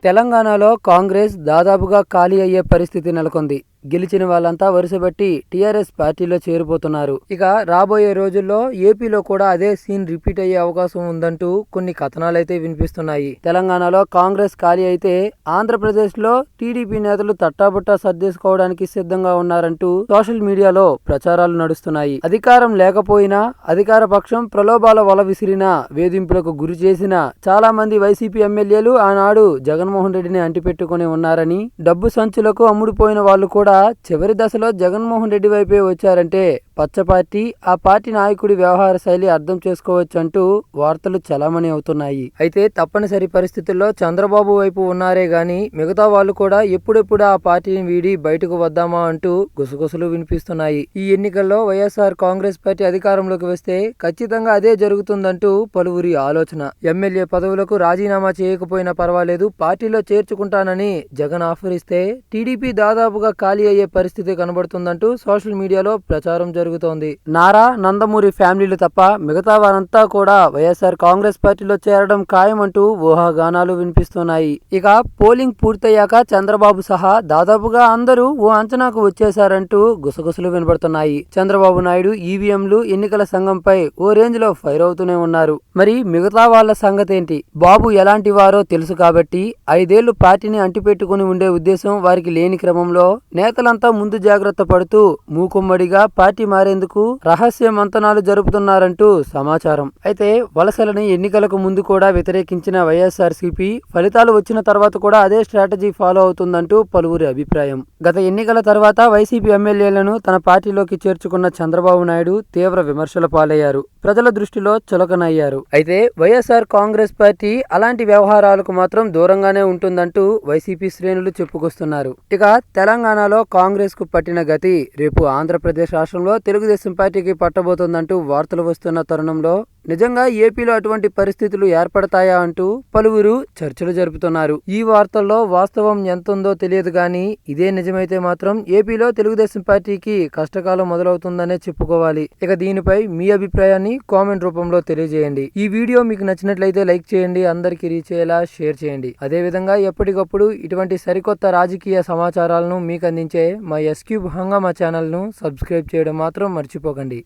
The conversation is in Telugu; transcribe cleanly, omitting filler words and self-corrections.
తెలంగాణలో కాంగ్రెస్ దాదాపుగా ఖాళీ అయ్యే పరిస్థితి నెలకొంది. గెలిచిన వాళ్ళంతా వరుసబట్టి టీఆర్ఎస్ పార్టీలో చేరిపోతున్నారు. ఇక రాబోయే రోజుల్లో ఏపీలో కూడా అదే సీన్ రిపీట్ అయ్యే అవకాశం ఉందంటూ కొన్ని కథనాలైతే వినిపిస్తున్నాయి. తెలంగాణలో కాంగ్రెస్ ఖాళీ అయితే ఆంధ్రప్రదేశ్ లో టీడీపీ నేతలు తట్టాబుట్టా సర్దేసుకోవడానికి సిద్ధంగా ఉన్నారంటూ సోషల్ మీడియాలో ప్రచారాలు నడుస్తున్నాయి. అధికారం లేకపోయినా అధికార పక్షం ప్రలోభాల వల విసిరినా వేధింపులకు గురి చేసిన చాలా మంది వైసీపీ ఎమ్మెల్యేలు ఆనాడు జగన్మోహన్ రెడ్డిని అంటిపెట్టుకుని ఉన్నారని, డబ్బు సంచులకు అమ్ముడుపోయిన వాళ్ళు కూడా చివరి దశలో జగన్మోహన్ రెడ్డి వైపే వచ్చారంటే పచ్చ పార్టీ, ఆ పార్టీ నాయకుడి వ్యవహార శైలి అర్థం చేసుకోవచ్చంటూ వార్తలు చలామణి అవుతున్నాయి. అయితే తప్పనిసరి పరిస్థితుల్లో చంద్రబాబు వైపు ఉన్నారే గాని మిగతా వాళ్ళు కూడా ఎప్పుడెప్పుడు ఆ పార్టీని వీడి బయటకు వద్దామా అంటూ గుసగుసలు వినిపిస్తున్నాయి. ఈ ఎన్నికల్లో వైఎస్ఆర్ కాంగ్రెస్ పార్టీ అధికారంలోకి వస్తే ఖచ్చితంగా అదే జరుగుతుందంటూ పలువురి ఆలోచన. ఎమ్మెల్యే పదవులకు రాజీనామా చేయకపోయినా పర్వాలేదు, పార్టీలో చేర్చుకుంటానని జగన్ ఆఫర్ ఇస్తే టీడీపీ దాదాపుగా ఖాళీ అయ్యే పరిస్థితి కనబడుతుందంటూ సోషల్ మీడియాలో ప్రచారం జరుగుతోంది. నారా, నందమూరి ఫ్యామిలీలు తప్ప మిగతా వారంతా కూడా వైఎస్ఆర్ కాంగ్రెస్ పార్టీలో చేరడం ఖాయమంటూ ఊహాగానాలు వినిపిస్తున్నాయి. ఇక పోలింగ్ పూర్తయ్యాక చంద్రబాబు సహా దాదాపుగా అందరూ ఓ అంచనాకు వచ్చేశారంటూ గుసగుసలు వినబడుతున్నాయి. చంద్రబాబు నాయుడు ఈవీఎంలు, ఎన్నికల సంఘంపై ఓ రేంజ్ లో ఫైర్ అవుతూనే ఉన్నారు. మరి మిగతా వాళ్ళ సంగతేంటి? బాబు ఎలాంటి వారో తెలుసు కాబట్టి 5 ఏళ్లు పార్టీని అంటిపెట్టుకుని ఉండే ఉద్దేశం వారికి లేని క్రమంలో నేతలంతా ముందు జాగ్రత్త పడుతూ మూకుమ్మడిగా పార్టీ మారేందుకు రహస్య మంతనాలు జరుపుతున్నారంటూ సమాచారం. అయితే వలసలని ఎన్నికలకు ముందు కూడా వ్యతిరేకించిన వైఎస్ఆర్సీపీ ఫలితాలు వచ్చిన తర్వాత కూడా అదే స్ట్రాటజీ ఫాలో అవుతుందంటూ పలువురి అభిప్రాయం. గత ఎన్నికల తర్వాత వైసీపీ ఎమ్మెల్యేలను తన పార్టీలోకి చేర్చుకున్న చంద్రబాబు నాయుడు తీవ్ర విమర్శల పాలయ్యారు. ప్రజల దృష్టిలో చులకనయ్యారు. అయితే వైఎస్ఆర్ కాంగ్రెస్ పార్టీ అలాంటి వ్యవహారాలకు మాత్రం దూరంగానే ఉంటుందంటూ వైసీపీ శ్రేణులు చెప్పుకొస్తున్నారు. ఇక తెలంగాణలో కాంగ్రెస్ కు పట్టిన గతి రేపు ఆంధ్రప్రదేశ్ రాష్ట్రంలో తెలుగుదేశం పార్టీకి పట్టబోతోందంటూ వార్తలు వస్తున్న తరుణంలో నిజంగా ఏపీలో అటువంటి పరిస్థితులు ఏర్పడతాయా అంటూ పలువురు చర్చలు జరుపుతున్నారు. ఈ వార్తల్లో వాస్తవం ఎంతుందో తెలియదు కానీ ఇదే నిజమైతే మాత్రం ఏపీలో తెలుగుదేశం పార్టీకి కష్టకాలం మొదలవుతుందనే చెప్పుకోవాలి. ఇక దీనిపై మీ అభిప్రాయాన్ని కామెంట్ రూపంలో తెలియజేయండి. ఈ వీడియో మీకు నచ్చినట్లయితే లైక్ చేయండి, అందరికీ రీచ్ అయ్యేలా షేర్ చేయండి. అదేవిధంగా ఎప్పటికప్పుడు ఇటువంటి సరికొత్త రాజకీయ సమాచారాలను మీకు అందించే మా ఎస్క్యూబ్ హంగామా ఛానల్ను సబ్స్క్రైబ్ చేయడం మాత్రం మర్చిపోకండి.